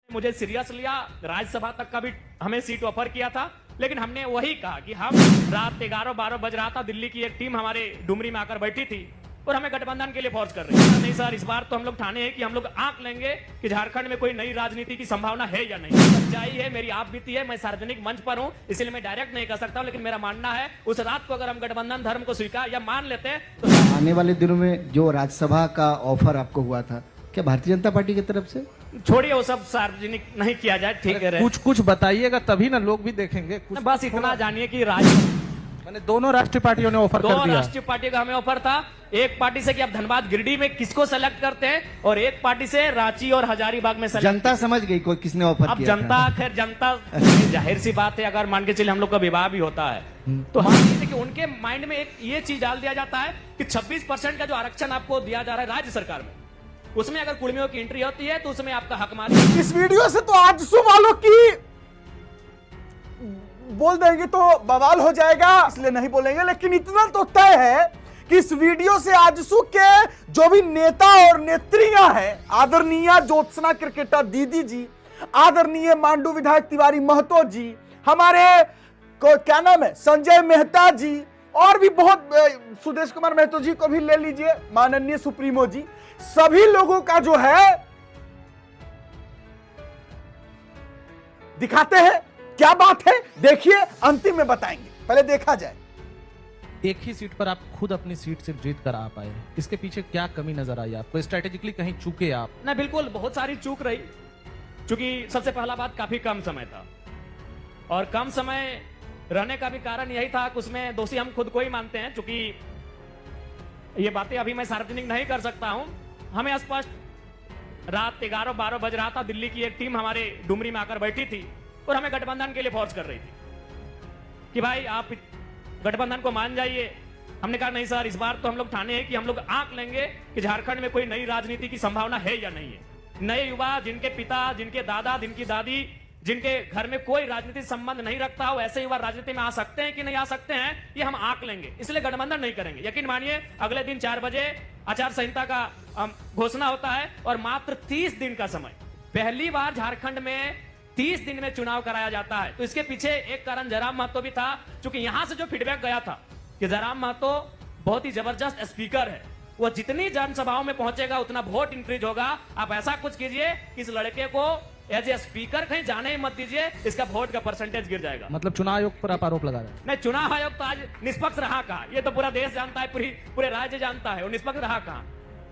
मुझे सीरियस लिया, राज्यसभा तक का भी हमें सीट ऑफर किया था, लेकिन हमने वही कहा कि हम रात 11-12 बज रहा था, दिल्ली की एक टीम हमारे डुमरी में आकर बैठी थी और हमें गठबंधन के लिए फोर्स कर रही है। नहीं सर, इस बार तो हम लोग ठाने हैं कि हम लोग आंक लेंगे कि झारखंड में कोई नई राजनीति की संभावना है या नहीं। सच्चाई है, मेरी आप बीती है, मैं सार्वजनिक मंच पर हूं, इसलिए मैं डायरेक्ट नहीं कर सकता, लेकिन मेरा मानना है उस रात को अगर हम गठबंधन धर्म को स्वीकार या मान लेते तो आने वाले दिनों में जो राज्यसभा का ऑफर आपको हुआ था, क्या भारतीय जनता पार्टी की तरफ से? छोड़िए, वो सब सार्वजनिक नहीं किया जाए, ठीक है। कुछ कुछ बताइएगा तभी ना लोग भी देखेंगे। कुछ बस इतना जानिए कि मैंने दोनों राष्ट्रीय पार्टियों ने ऑफर कर दिया। दो राष्ट्रीय पार्टी का हमें ऑफर था, एक पार्टी से कि आप धनबाद गिरिडीह में किसको सेलेक्ट करते हैं और एक पार्टी से रांची और हजारीबाग में सेलेक्ट। जनता समझ गई कोई किसने ऑफर अब किया जनता था। खैर जनता जाहिर सी बात है, अगर मान के चलिए हम लोग का विवाह भी होता है तो हम जैसे कि उनके माइंड में एक ये चीज डाल दिया जाता है कि 26% का जो आरक्षण आपको दिया जा रहा है राज्य सरकार में, उसमें अगर कुर्मियों की एंट्री होती है तो उसमें आपका हक मार। इस वीडियो से तो आजसू वालों की बोल देंगे तो बवाल हो जाएगा, इसलिए नहीं बोलेंगे, लेकिन इतना तो तय है कि इस वीडियो से आजसू के जो भी नेता और नेत्रियां हैं, आदरणीय ज्योत्सना क्रिकेटर दीदी जी, आदरणीय मांडू विधायक तिवारी महतो जी, हमारे क्या नाम है संजय मेहता जी, और भी बहुत, सुदेश कुमार महतो जी को भी ले लीजिए, माननीय सुप्रीमो जी, सभी लोगों का जो है दिखाते हैं क्या बात है। देखिए, अंतिम में बताएंगे, पहले देखा जाए। एक ही सीट पर आप खुद अपनी सीट से जीत कर आ पाए, इसके पीछे क्या कमी नजर आई आपको? स्ट्रेटेजिकली कहीं चूके आप? ना, बिल्कुल बहुत सारी चूक रही, क्योंकि सबसे पहला बात काफी कम समय था और कम समय रहने का भी कारण यही था कि उसमें दोषी हम खुद को ही मानते हैं, क्योंकि ये बातें अभी मैं सार्वजनिक नहीं कर सकता हूं। हमें स्पष्ट रात 11-12 बज रहा था, दिल्ली की एक टीम हमारे डुमरी में आकर बैठी थी और हमें गठबंधन के लिए फोर्स कर रही थी कि भाई आप गठबंधन को मान जाइए। हमने कहा नहीं सर, इस बार तो हम लोग ठाने हैं कि हम लोग आंक लेंगे कि झारखंड में कोई नई राजनीति की संभावना है या नहीं है। नए युवा, जिनके पिता, जिनके दादा, जिनकी दादी, जिनके घर में कोई राजनीतिक संबंध नहीं रखता हो, ऐसे युवा राजनीति में आ सकते हैं कि नहीं आ सकते हैं, ये हम आंक लेंगे, इसलिए गठबंधन नहीं करेंगे। यकीन मानिए, अगले दिन 4 बजे आचार संहिता का घोषणा होता है और मात्र 30 दिन का समय, पहली बार झारखंड में 30 दिन में चुनाव कराया जाता है। तो इसके पीछे एक कारण जयराम महतो भी था, क्योंकि यहां से जो फीडबैक गया था कि जयराम महतो बहुत ही जबरदस्त स्पीकर है, वो जितनी जनसभाओं में पहुंचेगा उतना वोट इंक्रीज होगा। आप ऐसा कुछ कीजिए कि इस लड़के को एज ए स्पीकर कहीं जाने ही मत दीजिए, इसका वोट का परसेंटेज गिर जाएगा। मतलब चुनाव आयोग पर आप आरोप लगा रहे हैं? नहीं, चुनाव आयोग तो आज निष्पक्ष रहा कहा, ये तो पूरा देश जानता है, पूरे राज्य जानता है, वो निष्पक्ष रहा कहा।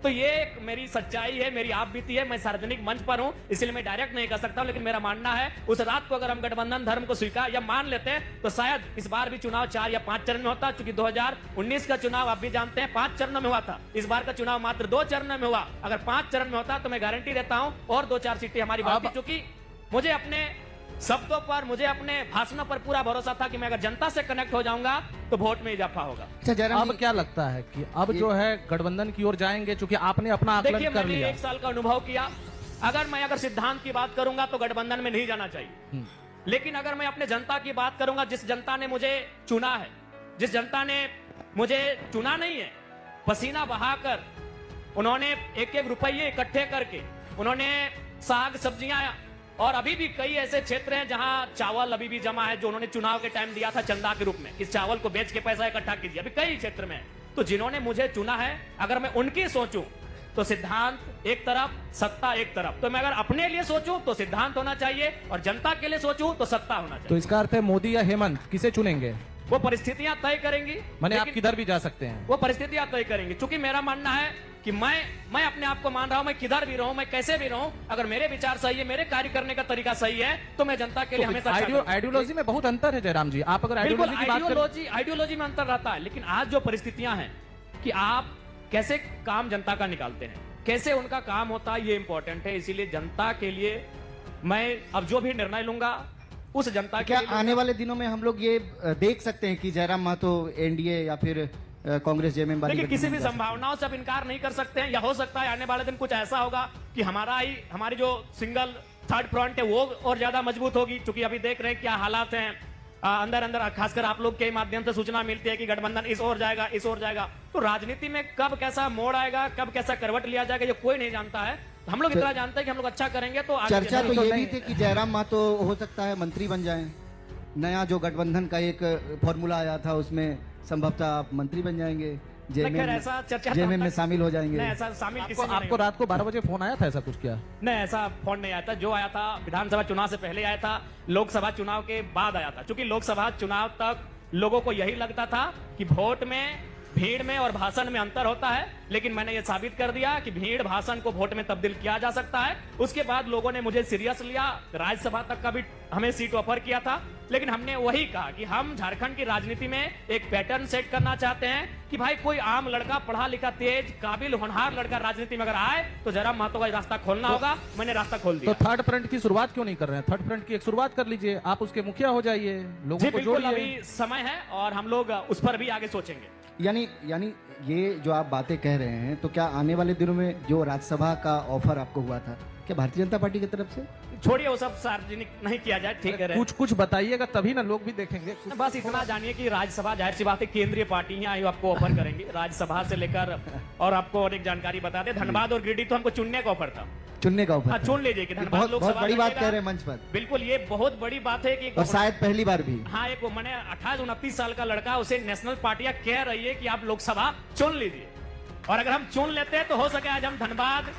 तो ये एक मेरी सच्चाई है, मेरी आप बीती है, मैं सार्वजनिक मंच पर हूं, इसलिए मैं डायरेक्ट नहीं कर सकता, लेकिन मेरा मानना है उस रात को अगर हम गठबंधन धर्म को स्वीकार या मान लेते तो शायद इस बार भी चुनाव 4 या 5 चरण में होता, क्योंकि 2019 का चुनाव आप भी जानते हैं 5 चरणों में हुआ था। इस बार का चुनाव मात्र 2 चरणों में हुआ। अगर 5 चरण में होता तो मैं गारंटी देता हूं और 2-4 सीटें हमारी बाकी, चूंकि मुझे अपने शब्दों पर, मुझे अपने भाषणों पर पूरा भरोसा था कि मैं अगर जनता से कनेक्ट हो जाऊंगा तो वोट में इजाफा होगा। अब क्या लगता है कि अब जो है गठबंधन की ओर जाएंगे, क्योंकि आपने अपना आकलन कर लिया? 1 साल का अनुभव किया, अगर सिद्धांत की बात करूंगा तो गठबंधन में नहीं जाना चाहिए, लेकिन अगर मैं अपने जनता की बात करूंगा, जिस जनता ने मुझे चुना है, जिस जनता ने मुझे चुना नहीं है, पसीना बहाकर उन्होंने एक रुपये इकट्ठे करके उन्होंने साग सब्जियां, और अभी भी कई ऐसे क्षेत्र हैं जहां चावल अभी भी जमा है, जो उन्होंने चुनाव के टाइम दिया था चंदा के रूप में, इस चावल को बेच के पैसा इकट्ठा कीजिए, अभी कई क्षेत्र में। तो जिन्होंने मुझे चुना है, अगर मैं उनकी सोचूं तो सिद्धांत एक तरफ, सत्ता एक तरफ। तो मैं अगर अपने लिए सोचूं तो सिद्धांत होना चाहिए और जनता के लिए सोचूं तो सत्ता होना चाहिए। तो इसका अर्थ है मोदी या हेमंत, किसे चुनेंगे? वो परिस्थितियां तय करेंगी। माने आप किधर भी जा सकते हैं? वो परिस्थितियां तय करेंगी, क्योंकि मेरा मानना है कि मैं अपने आप को मान रहा हूं, मैं किधर भी रहूं, मैं कैसे भी रहूं, अगर मेरे विचार सही है, मेरे कार्य करने का तरीका सही है, तो मैं जनता के लिए हमेशा। आइडियोलॉजी में बहुत अंतर है जयराम जी, आप अगर आइडियोलॉजी में अंतर रहता है, लेकिन आज जो परिस्थितियां हैं कि आप कैसे काम जनता का निकालते हैं, कैसे उनका काम होता है, ये इंपॉर्टेंट है। इसीलिए जनता के लिए मैं अब जो भी निर्णय लूंगा उस जनता क्या आने वाले दिनों में हम लोग ये देख सकते हैं कि जयराम महतो एनडीए या फिर कांग्रेस जेएमएम वाली? देखिए, किसी भी संभावनाओं से अब इनकार नहीं कर सकते हैं, या हो सकता है आने वाले दिन कुछ ऐसा होगा कि हमारी जो सिंगल थर्ड फ्रंट है वो और ज्यादा मजबूत होगी, क्योंकि अभी देख रहे हैं क्या हालात हैं अंदर, खासकर आप लोग के माध्यम से सूचना मिलती है कि गठबंधन इस ओर जाएगा, इस ओर जाएगा। तो राजनीति में कब कैसा मोड़ आएगा, कब कैसा करवट लिया जाएगा, ये कोई नहीं जानता है। हम लोग इतना जानते हैं कि हम लोग अच्छा करेंगे तो आगे चर्चा चलेंगे। तो ये नहीं भी थी कि जयराम महतो हो सकता है मंत्री बन जाएं। नया जो गठबंधन का एक फॉर्मूला आया था उसमें संभवतः आप मंत्री बन जाएंगे, खैर ऐसा चर्चा तो जेएमएम हम में तक- शामिल हो जाएंगे। नहीं, ऐसा शामिल किसी में नहीं आपको हुआ। रात को 12 बजे फोन आया था, ऐसा कुछ क्या? नहीं, ऐसा फोन नहीं आया था। जो आया था विधानसभा चुनाव से पहले आया था, लोकसभा चुनाव के बाद आया था। क्योंकि लोकसभा चुनाव तक लोगों को यही लगता था कि वोट में, भीड़ में और भाषण में अंतर होता है, लेकिन मैंने ये साबित कर दिया कि भीड़ भाषण को वोट में तब्दील किया जा सकता है। उसके बाद लोगों ने मुझे सीरियस लिया, राज्यसभा तक का भी हमें सीट ऑफर किया था, लेकिन हमने वही कहा कि हम झारखंड की राजनीति में एक पैटर्न सेट करना चाहते हैं कि भाई कोई आम लड़का, पढ़ा लिखा, तेज, काबिल, होनहार लड़का राजनीति में अगर आए तो जयराम महतो का रास्ता खोलना होगा। मैंने रास्ता खोल तो दिया। थर्ड फ्रंट की शुरुआत क्यों नहीं कर रहे हैं? थर्ड फ्रंट की एक शुरुआत कर लीजिए, आप उसके मुखिया हो जाइए, जी लोगों को बिल्कुल, जोड़िए। अभी समय है और हम लोग उस पर भी आगे सोचेंगे। यानी ये जो आप बातें कह रहे हैं, तो क्या आने वाले दिनों में जो राज्यसभा का ऑफर आपको हुआ था, क्या भारतीय जनता पार्टी की तरफ से? छोड़िए वो सब सार्वजनिक नहीं किया जाए, ठीक है। कुछ कुछ बताइएगा तभी ना लोग भी देखेंगे। बस इतना जानिए कि राज्यसभा जाहिर सी बात है केंद्रीय पार्टियां आई आपको ऑफर करेंगी, राज्यसभा से लेकर। और आपको और एक जानकारी बता दें, धनबाद और गिरिडीह तो हमको चुनने का ऑफर था। चुनने का ऑफर हाँ, था। चुन लीजिए कि धनबाद बहुत लोकसभा बड़ी बात लगेगा। कह रहे हैं मंच पर, बिल्कुल, ये बहुत बड़ी बात है कि और शायद पहली बार भी। हाँ, एक मैंने 28-29 साल का लड़का, उसे नेशनल पार्टियां कह रही है कि आप लोकसभा चुन लीजिए। और अगर हम चुन लेते हैं तो हो सके आज हम धनबाद,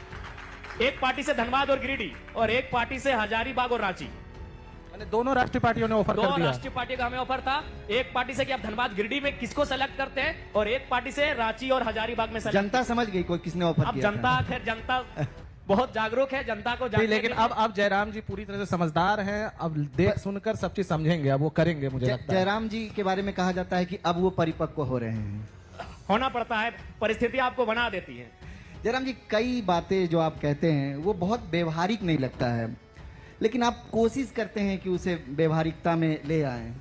एक पार्टी से धनबाद और गिरिडीह और एक पार्टी से हजारीबाग और रांची, मैंने दोनों राष्ट्रीय पार्टियों ने ऑफर दो कर दिया। राष्ट्रीय पार्टी का हमें ऑफर था। एक पार्टी से कि आप धनबाद गिरिडीह में किसको सेलेक्ट करते हैं, और एक पार्टी से रांची और हजारीबाग में सेलेक्ट। जनता समझ गई कोई किसने ऑफर अब किया जनता, था। खैर जनता बहुत जागरूक है, जनता को नहीं, जानने लेकिन के लिए- अब जयराम जी पूरी तरह से समझदार हैं, अब देख सुनकर सब चीज समझेंगे, अब वो करेंगे, मुझे लगता है। जयराम जी के बारे में कहा जाता है कि अब वो परिपक्व हो रहे हैं। होना पड़ता है, परिस्थिति आपको बना देती है। जयराम जी, कई बातें जो आप कहते हैं वो बहुत व्यवहारिक नहीं लगता है, लेकिन आप कोशिश करते हैं कि उसे व्यवहारिकता में ले आएं।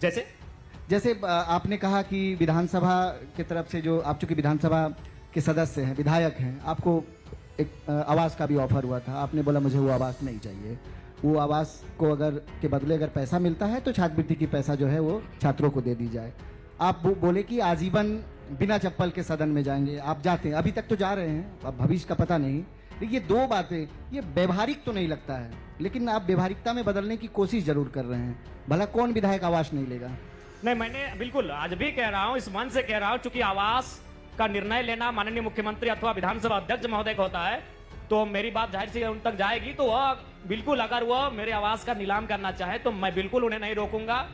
जैसे आपने कहा कि विधानसभा की तरफ से, जो आप चूंकि विधानसभा के सदस्य हैं, विधायक हैं, आपको एक आवास का भी ऑफर हुआ था। आपने बोला मुझे वो आवास नहीं चाहिए, वो आवास को अगर के बदले अगर पैसा मिलता है तो छात्रवृत्ति की पैसा जो है वो छात्रों को दे दी जाए। आप वो बोले कि आजीवन बिना चप्पल के सदन में जाएंगे, आप जाते हैं, अभी तक तो जा रहे हैं, अब भविष्य का पता नहीं। लेकिन ये दो बातें, ये व्यवहारिक तो नहीं लगता है, लेकिन आप व्यवहारिकता में बदलने की कोशिश जरूर कर रहे हैं। भला कौन विधायक आवास नहीं लेगा? नहीं, मैंने बिल्कुल आज भी कह रहा हूं, इस मन से कह रहा हूं, चूंकि आवास का निर्णय लेना माननीय मुख्यमंत्री अथवा विधानसभा अध्यक्ष महोदय का होता है, तो मेरी बात जाहिर सी उन तक जाएगी। तो वह बिल्कुल, अगर वह मेरे आवास का नीलाम करना चाहे तो मैं बिल्कुल उन्हें नहीं रोकूंगा।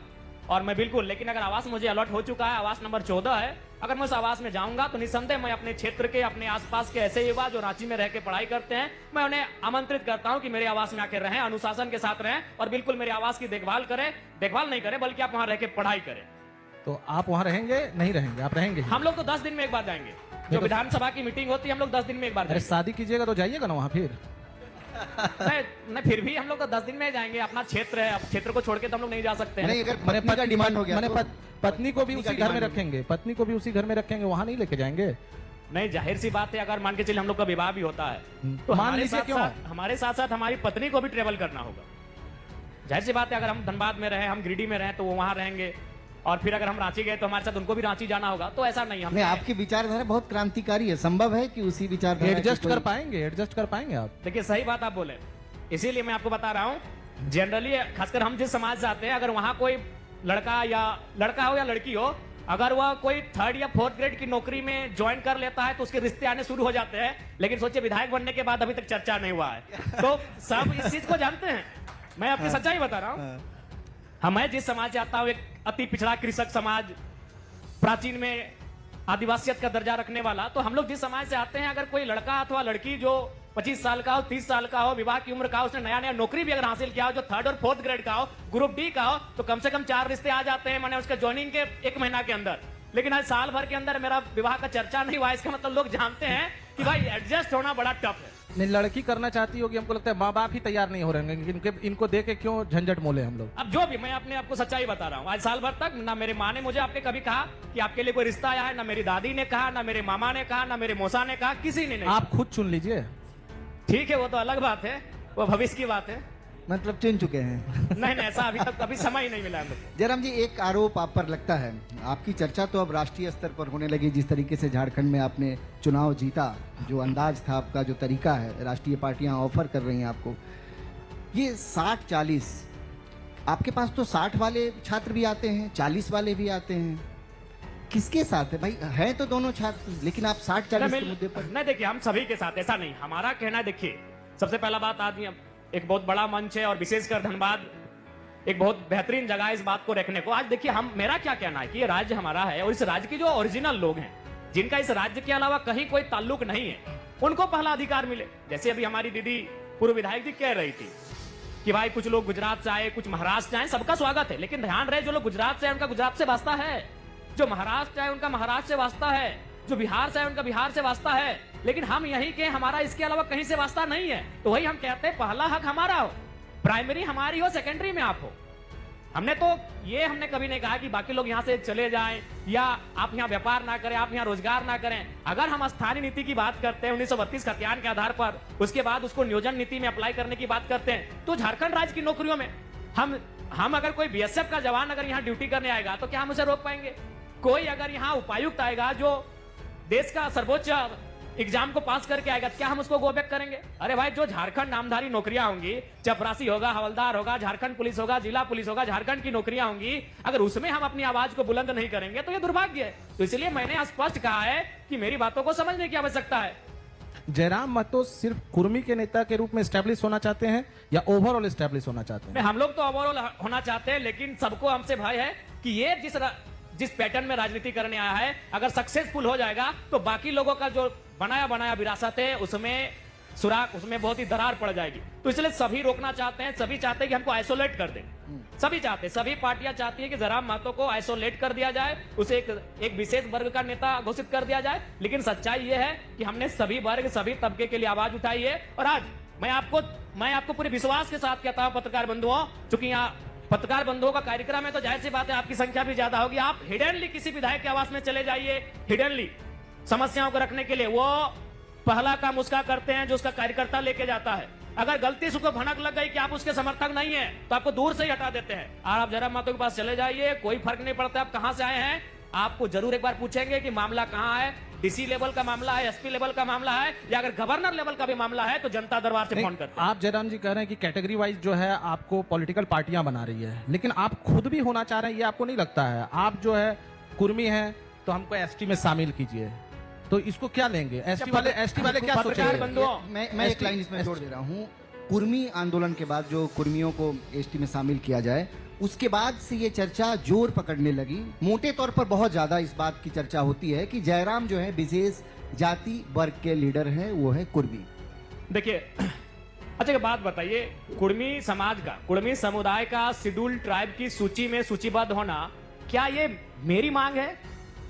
और मैं बिल्कुल, लेकिन अगर आवास मुझे अलॉट हो चुका है, आवास नंबर 14 है, अगर मैं उस आवास में जाऊंगा तो निस्संदेह मैं अपने क्षेत्र के, अपने आसपास के ऐसे युवा जो रांची में रह के पढ़ाई करते हैं, मैं उन्हें आमंत्रित करता हूं कि मेरे आवास में आकर रहें, अनुशासन के साथ रहें और बिल्कुल मेरे आवास की देखभाल करें। देखभाल नहीं करें बल्कि आप वहां रह के पढ़ाई करें। तो आप वहां रहेंगे? नहीं रहेंगे? आप रहेंगे? हम लोग तो 10 दिन में एक बार जाएंगे। जो विधानसभा की मीटिंग होती है हम लोग 10 दिन में एक बार अरे जाएंगे। शादी कीजिएगा तो जाइएगा ना वहाँ फिर। नहीं, फिर भी हम लोग तो 10 दिन में जाएंगे। अपना क्षेत्र है, अब क्षेत्र को छोड़ के तो हम लोग नहीं जा सकते हैं। नहीं, अगर पत्नी का डिमांड हो गया मैंने तो- पत्नी को भी पत्नी का उसी घर में डिमांड हो रखेंगे, पत्नी को भी उसी घर में रखेंगे, वहां नहीं लेके जाएंगे। नहीं, जाहिर सी बात है, अगर मान के चलिए हम लोग का विवाह भी होता है तो मान हमारे लीजिए साथ क्यों? साथ हमारे साथ साथ हमारी पत्नी को भी ट्रेवल करना होगा। जाहिर सी बात है, अगर हम धनबाद में रहे, हम गिरिडीह में रहे तो वो वहां रहेंगे, और फिर अगर हम रांची गए तो हमारे साथ उनको भी रांची जाना होगा। तो ऐसा नहीं, हम नहीं, आपकी विचारधारा बहुत क्रांतिकारी है। संभव है कि उसी विचारधारा की एडजस्ट कोई- कर पाएंगे, एडजस्ट कर पाएंगे आप? देखिए, सही बात आप बोले, इसीलिए मैं आपको बता रहा हूँ। जनरली खासकर हम जिस समाज से आते हैं, अगर वहां कोई लड़का हो या लड़की हो, अगर वह कोई 3rd या 4th ग्रेड की नौकरी में ज्वाइन कर लेता है तो उसके रिश्ते आने शुरू हो जाते हैं। लेकिन सोचिए, विधायक बनने के बाद अभी तक चर्चा नहीं हुआ है। तो सब इस चीज को जानते हैं। मैं अपनी सच्चाई बता रहा हूँ। मैं जिस समाज से आता हूँ, एक अति पिछड़ा कृषक समाज, प्राचीन में आदिवासियत का दर्जा रखने वाला, तो हम लोग जिस समाज से आते हैं, अगर कोई लड़का अथवा लड़की जो 25 साल का हो, 30 साल का हो, विवाह की उम्र का हो, उसने नया नया नौकरी भी अगर हासिल किया हो, जो 3rd और 4th ग्रेड का हो, ग्रुप डी का हो, तो कम से कम 4 रिश्ते आ जाते हैं मैंने उसके ज्वाइनिंग के 1 महीना के अंदर। लेकिन आज साल भर के अंदर मेरा विवाह का चर्चा नहीं हुआ, इसका मतलब लोग जानते हैं कि भाई एडजस्ट होना बड़ा टफ है। नहीं, लड़की करना चाहती होगी, हमको लगता है माँ बाप ही तैयार नहीं हो रहे हैं, इनको दे के क्यों झंझट मोले हम लोग। अब जो भी, मैं अपने आपको सच्चाई बता रहा हूँ, आज साल भर तक ना मेरे माँ ने मुझे आपने कभी कहा कि आपके लिए कोई रिश्ता आया है, ना मेरी दादी ने कहा, ना मेरे मामा ने कहा, ना मेरे मौसा ने कहा, किसी ने नहीं। आप खुद चुन लीजिए। ठीक है, वो तो अलग बात है, वो भविष्य की बात है। मतलब चुन चुके हैं। नहीं ऐसा अभी तक कभी समय ही नहीं मिला हम लोग को। जयराम जी, एक आरोप आप पर लगता है, आपकी चर्चा तो अब राष्ट्रीय स्तर पर होने लगी, जिस तरीके से झारखंड में आपने चुनाव जीता, जो अंदाज था आपका, जो तरीका है, राष्ट्रीय पार्टियां ऑफर कर रही हैं आपको, ये 60-40, आपके पास तो 60 वाले छात्र भी आते हैं, 40 वाले भी आते हैं, किसके साथ है भाई? है तो दोनों छात्र, लेकिन आप 60-40 के मुद्दे पर। नहीं देखिए, हम सभी के साथ ऐसा नहीं, हमारा कहना है, देखिए सबसे पहला बात, आज एक बहुत बड़ा मंच है और विशेषकर धनबाद एक बहुत बेहतरीन जगह है इस बात को रखने को। आज देखिए, मेरा क्या कहना है कि ये राज्य हमारा है और इस राज्य के जो ओरिजिनल लोग हैं, जिनका इस राज्य के अलावा कहीं कोई ताल्लुक नहीं है, उनको पहला अधिकार मिले। जैसे अभी हमारी दीदी पूर्व विधायक जी कह रही थी कि भाई कुछ लोग गुजरात से आए, कुछ महाराष्ट्र से आए, सबका स्वागत है, लेकिन ध्यान रहे जो लोग गुजरात से आए उनका गुजरात से वास्ता है, जो महाराष्ट्र आए उनका महाराष्ट्र से वास्ता है, जो बिहार से आए उनका बिहार से वास्ता है, लेकिन हम यहीं के, हमारा इसके अलावा कहीं से वास्ता नहीं है। तो वही हम कहते हैं, पहला हक हमारा हो, प्राइमरी हमारी हो, सेकेंडरी में आप हो। हमने कभी नहीं कहा कि बाकी लोग यहाँ से चले जाएं या आप यहाँ व्यापार ना करें, आप यहाँ रोजगार ना करें। अगर हम स्थानीय नीति की बात करते हैं 1932 खतियान के आधार पर, उसके बाद उसको नियोजन नीति में अप्लाई करने की बात करते हैं, तो झारखंड राज्य की नौकरियों में हम अगर कोई बीएसएफ का जवान अगर यहाँ ड्यूटी करने आएगा तो क्या हम उसे रोक पाएंगे? कोई अगर यहाँ उपायुक्त आएगा जो देश का सर्वोच्च एग्जाम को पास करके आएगा, क्या हम उसको गो बैक करेंगे? अरे भाई, जो झारखंड नामधारी नौकरियां होंगी, चपरासी होगा, हवलदार होगा, झारखंड पुलिस होगा, जिला पुलिस होगा, झारखंड की नौकरियां होंगी, अगर उसमें हम अपनी आवाज को बुलंद नहीं करेंगे तो ये दुर्भाग्य है। तो इसलिए मैंने स्पष्ट कहा है कि मेरी बातों को समझने की आवश्यकता है। जयराम महतो सिर्फ कुर्मी के नेता के रूप में स्टैब्लिश होना चाहते हैं या ओवरऑल स्टैब्लिश होना चाहते हैं? हम लोग तो ओवरऑल होना चाहते हैं, लेकिन सबको हमसे भय है कि ये जिस पैटर्न में राजनीति करने आया है, अगर सक्सेसफुल हो जाएगा तो बाकी लोगों का जो बनाया विरासत है उसमें बहुत ही दरार पड़ जाएगी। तो इसलिए सभी रोकना चाहते हैं, सभी चाहते हैं कि हमको आइसोलेट कर दें, सभी चाहते हैं, सभी पार्टियां चाहती है कि जयराम महतो को आइसोलेट कर दिया जाए, उसे एक विशेष वर्ग का नेता घोषित कर दिया जाए। लेकिन सच्चाई यह है कि हमने सभी वर्ग, सभी तबके के लिए आवाज उठाई है। और आज मैं आपको पूरे विश्वास के साथ कहता हूं, पत्रकार बंधुओं, चूंकि यहाँ पत्रकार बंधुओं का कार्यक्रम है तो जाहिर सी बात है आपकी संख्या भी ज्यादा होगी। आप हिडनली किसी विधायक के आवास में चले जाइए, हिडनली समस्याओं को रखने के लिए वो पहला काम उसका करते हैं जो उसका कार्यकर्ता लेके जाता है। अगर गलती से उसको भनक लग गई कि आप उसके समर्थक नहीं है तो आपको दूर से ही हटा देते हैं। और आप जयराम महतो के पास चले जाइए, कोई फर्क नहीं पड़ता आप कहां से आए हैं, आपको जरूर एक बार पूछेंगे कि मामला कहां है, डीसी लेवल का मामला है, एसपी लेवल का मामला है, या अगर गवर्नर लेवल का भी मामला है तो जनता दरबार से फोन करते हैं। आप जयराम जी कह रहे हैं कि कैटेगरी वाइज जो है आपको पॉलिटिकल पार्टियां बना रही है, लेकिन आप खुद भी होना चाह रहे हैं, ये आपको नहीं लगता है? आप जो है कुर्मी हैं तो हमको एसटी में शामिल कीजिए, तो इसको क्या लेंगे? एसटी वाले क्या सोचेंगे? मैं एक लाइन इसमें जोड़ दे रहा हूँ। कुर्मी आंदोलन के बाद जो कुर्मियों को एसटी में शामिल किया जाए, उसके बाद से ये चर्चा जोर पकड़ने लगी। मोटे तौर पर बहुत ज्यादा इस बात की चर्चा होती है कि जयराम जो है विशेष जाति वर्ग के लीडर हैं, वो है कुर्मी। देखिए, अच्छा एक बात बताइए, कुर्मी समाज का, कुर्मी समुदाय का शेड्यूल्ड ट्राइब की सूची में सूचीबद्ध होना, क्या ये मेरी मांग है?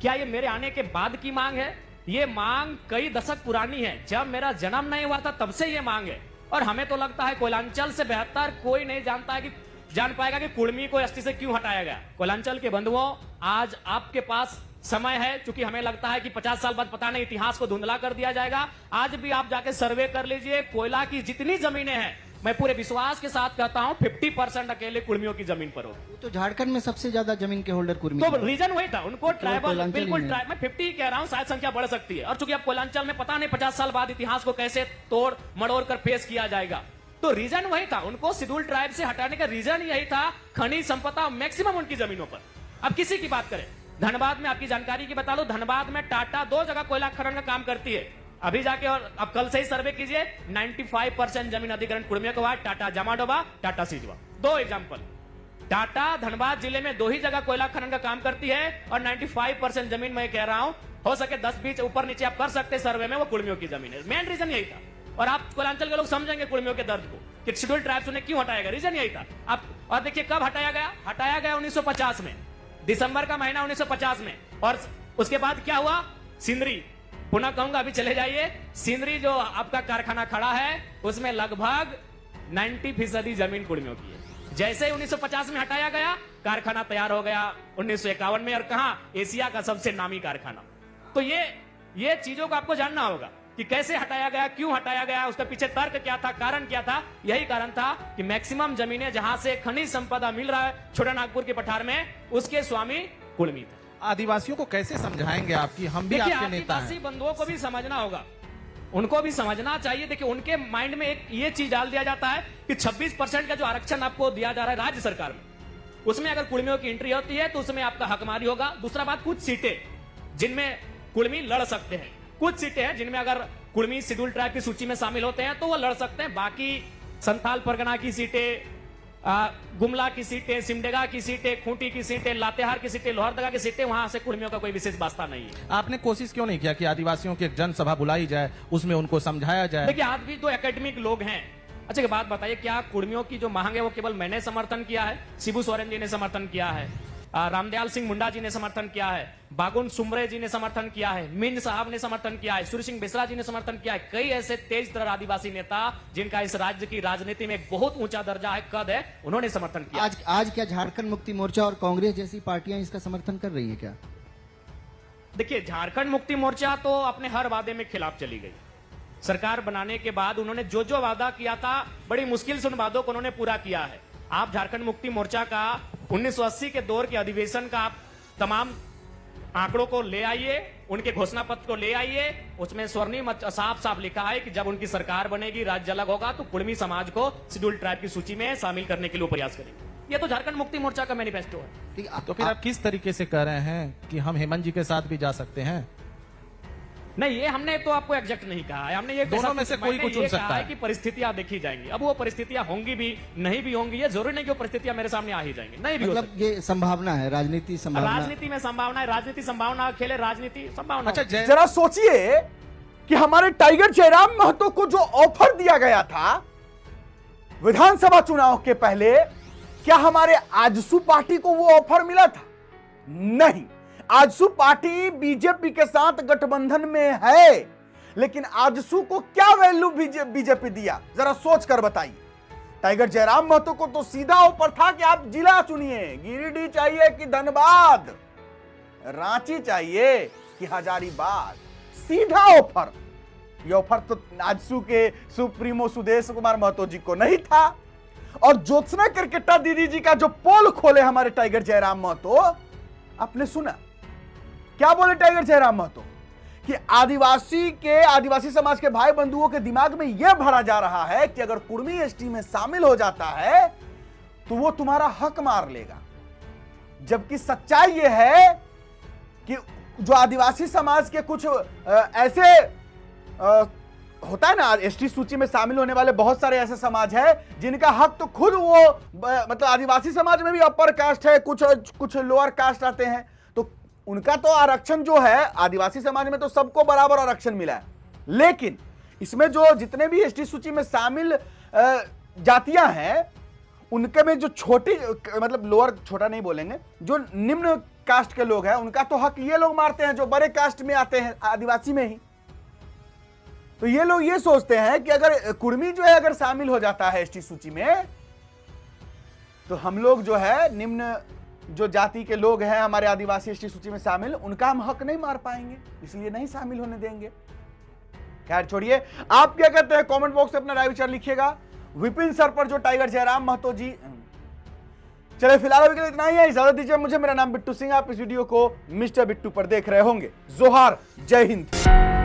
क्या ये मेरे आने के बाद की मांग है? ये मांग कई दशक पुरानी है, जब मेरा जन्म नहीं हुआ था तब से ये मांग है। और हमें तो लगता है कोयलांचल से बेहतर कोई नहीं जान पाएगा कि कुर्मी को एसटी से क्यों हटाया गया। कोयलांचल के बंधुओं, आज आपके पास समय है, क्योंकि हमें लगता है कि 50 साल बाद पता नहीं इतिहास को धुंधला कर दिया जाएगा। आज भी आप जाके सर्वे कर लीजिए, कोयला की जितनी जमीनें हैं, मैं पूरे विश्वास के साथ कहता हूं 50% अकेले कुर्मियों की जमीन पर हो। तो झारखंड में सबसे ज्यादा जमीन के होल्डर कुर्मी, तो रीजन वही था, उनको ट्राइबल, बिल्कुल ट्राइब, मैं 50 कह रहा हूं, शायद संख्या बढ़ सकती है। और चूंकि अब कोयलांचल में पता नहीं 50 साल बाद इतिहास को कैसे तोड़ मड़ोड़ कर पेश किया जाएगा, तो रीजन वही था, उनको शेड्यूल ट्राइब से हटाने का रीजन यही था, खनिज संपदा मैक्सिमम उनकी जमीनों पर। अब किसी की बात करें, धनबाद में आपकी जानकारी की बता दो, धनबाद में टाटा 2 जगह कोयला खनन का काम करती है। अभी जाके और अब कल से ही सर्वे कीजिए, 95% जमीन अधिग्रहण कुर्मियों को हुआ, टाटा जमाडोबा, टाटा सिजवा। 2 एग्जाम्पल, टाटा धनबाद जिले में 2 ही जगह कोयला खनन का काम करती है और 95% जमीन मैं कह रहा हूं, हो सके 10-20 ऊपर नीचे आप कर सकते सर्वे में, वो कुर्मियों की जमीन है। मेन रीजन यही था। और आप कोयलांचल के लोग समझेंगे कुर्मियों के दर्द को कि शेड्यूल ट्राइब्स उन्हें क्यों हटाया गया, रीजन यही था। आप और देखिए कब हटाया गया 1950 में, दिसंबर का महीना 1950 में। और उसके बाद क्या हुआ, सिंदरी, पुनः कहूंगा अभी चले जाइए, सिंदरी जो आपका कारखाना खड़ा है उसमें लगभग 90% जमीन कुर्मियों की है। जैसे 1950 में हटाया गया, कारखाना तैयार हो गया 1951 में, और कहा, एशिया का सबसे नामी कारखाना। तो ये चीजों को आपको जानना होगा। कि कैसे हटाया गया, क्यों हटाया गया, उसके पीछे तर्क क्या था, कारण क्या था। यही कारण था कि मैक्सिमम जमीनें जहां से खनिज संपदा मिल रहा है छोटा नागपुर के पठार में, उसके स्वामी कुर्मी थे। आदिवासियों को कैसे समझाएंगे आप कि हम भी आपके नेता आदिवासी हैं? बंधुओं को भी समझना होगा, उनको भी समझना चाहिए। देखिए उनके माइंड में एक ये चीज डाल दिया जाता है कि 26% का जो आरक्षण आपको दिया जा रहा है राज्य सरकार में, उसमें अगर कुर्मियों की एंट्री होती है तो उसमें आपका हकमारी होगा। दूसरा बात, कुछ सीटें जिनमें कुर्मी लड़ सकते हैं, कुछ सीटें हैं जिनमें अगर कुर्मी शेड्यूल ट्राइब की सूची में शामिल होते हैं तो वो लड़ सकते हैं। बाकी संथाल परगना की सीटें, गुमला की सीटें, सिमडेगा की सीटें, खूंटी की सीटें, लातेहार की सीटें, लोहरदगा की सीटें, वहां से कुर्मियों का कोई विशेष वास्ता नहीं है। आपने कोशिश क्यों नहीं किया कि आदिवासियों की एक जनसभा बुलाई जाए, उसमें उनको समझाया जाए? देखिए आज भी तो एकेडमिक लोग हैं। अच्छा एक बात बताइए, क्या कुर्मियों की जो मांग है वो केवल मैंने समर्थन किया है? शिबू सोरेन जी ने समर्थन किया है, रामदयाल सिंह मुंडा जी ने समर्थन किया है, बागुन सुमरे जी ने समर्थन किया है, मिंज साहब ने समर्थन किया है, सूर्य सिंह बेसरा जी ने समर्थन किया है। कई ऐसे तेज तरह आदिवासी नेता जिनका इस राज्य की राजनीति में एक बहुत ऊंचा दर्जा है, कद है, उन्होंने समर्थन किया। आज क्या झारखंड मुक्ति मोर्चा और कांग्रेस जैसी पार्टियां इसका समर्थन कर रही है क्या? देखिए झारखंड मुक्ति मोर्चा तो अपने हर वादे में खिलाफ चली गई। सरकार बनाने के बाद उन्होंने जो जो वादा किया था, बड़ी मुश्किल से उन वादों को उन्होंने पूरा किया है। आप झारखंड मुक्ति मोर्चा का 1980 के दौर के अधिवेशन का आप तमाम आंकड़ों को ले आइए, उनके घोषणा पत्र को ले आइए, उसमें स्वर्णिम साफ साफ लिखा है कि जब उनकी सरकार बनेगी, राज्य अलग होगा, तो कुर्मी समाज को शेड्यूल ट्राइब की सूची में शामिल करने के लिए प्रयास करेंगे। ये तो झारखंड मुक्ति मोर्चा का मैनिफेस्टो है। तो फिर आप किस तरीके से कह रहे हैं कि हम हेमंत जी के साथ भी जा सकते हैं? नहीं, ये हमने तो आपको एग्जैक्ट नहीं कहा है। हमने ये दोनों में से कोई को चुन सकता है कि परिस्थितियां देखी जाएंगी। अब वो परिस्थितियां होंगी भी, नहीं भी होंगी, ये जरूरी नहीं कि वो परिस्थितियां मेरे सामने आ ही जाएंगी, नहीं भी हो मतलब सकती। ये संभावना है, राजनीति संभावना, राजनीति में संभावना है, राजनीति संभावना खेले, राजनीति संभावना। अच्छा जरा सोचिए कि हमारे टाइगर जयराम महतो को जो ऑफर दिया गया था विधानसभा चुनाव के पहले, क्या हमारे आजसू पार्टी को वो ऑफर मिला था? नहीं। आजसू पार्टी बीजेपी के साथ गठबंधन में है, लेकिन आजसू को क्या वैल्यू बीजेपी दिया, जरा सोच कर बताइए। टाइगर जयराम महतो को तो सीधा ऑफर था कि आप जिला चुनिए, गिरिडीह चाहिए कि धनबाद, रांची चाहिए कि हजारीबाग, सीधा ऑफर। ये ऑफर तो आजसू के सुप्रीमो सुदेश कुमार महतो जी को नहीं था। और ज्योत्सना किरकेटा दीदी जी का जो पोल खोले हमारे टाइगर जयराम महतो, आपने सुना क्या बोले टाइगर जयराम महतो? कि आदिवासी समाज के भाई बंधुओं के दिमाग में यह भरा जा रहा है कि अगर कुर्मी एसटी में शामिल हो जाता है तो वो तुम्हारा हक मार लेगा। जबकि सच्चाई यह है कि जो आदिवासी समाज के कुछ ऐसे होता है ना, एसटी सूची में शामिल होने वाले बहुत सारे ऐसे समाज है जिनका हक तो खुद वो मतलब आदिवासी समाज में भी अपर कास्ट है, कुछ लोअर कास्ट आते हैं, तो उनका तो आरक्षण जो है आदिवासी समाज में तो सबको बराबर आरक्षण मिला है। लेकिन इसमें जो जितने भी एसटी सूची में शामिल जातियां हैं, उनके में जो छोटी मतलब लोअर, छोटा नहीं बोलेंगे, जो निम्न कास्ट के लोग हैं, उनका तो हक ये लोग मारते हैं जो बड़े कास्ट में आते हैं, आदिवासी में ही। तो ये लोग ये सोचते हैं कि अगर कुर्मी जो है अगर शामिल हो जाता है एसटी सूची में, तो हम लोग जो है निम्न जो जाति के लोग हैं हमारे आदिवासी एसटी सूची में शामिल, उनका हम हक नहीं मार पाएंगे, इसलिए नहीं शामिल होने देंगे। खैर छोड़िए, आप क्या कहते हैं कमेंट बॉक्स में अपना राय विचार लिखिएगा विपिन सर पर जो टाइगर जयराम महतो जी। चले फिलहाल अभी के लिए इतना ही है, इजाजत दीजिए मुझे। मेरा नाम बिट्टू सिंह, आप इस वीडियो को मिस्टर बिट्टू पर देख रहे होंगे। जोहार, जय हिंद।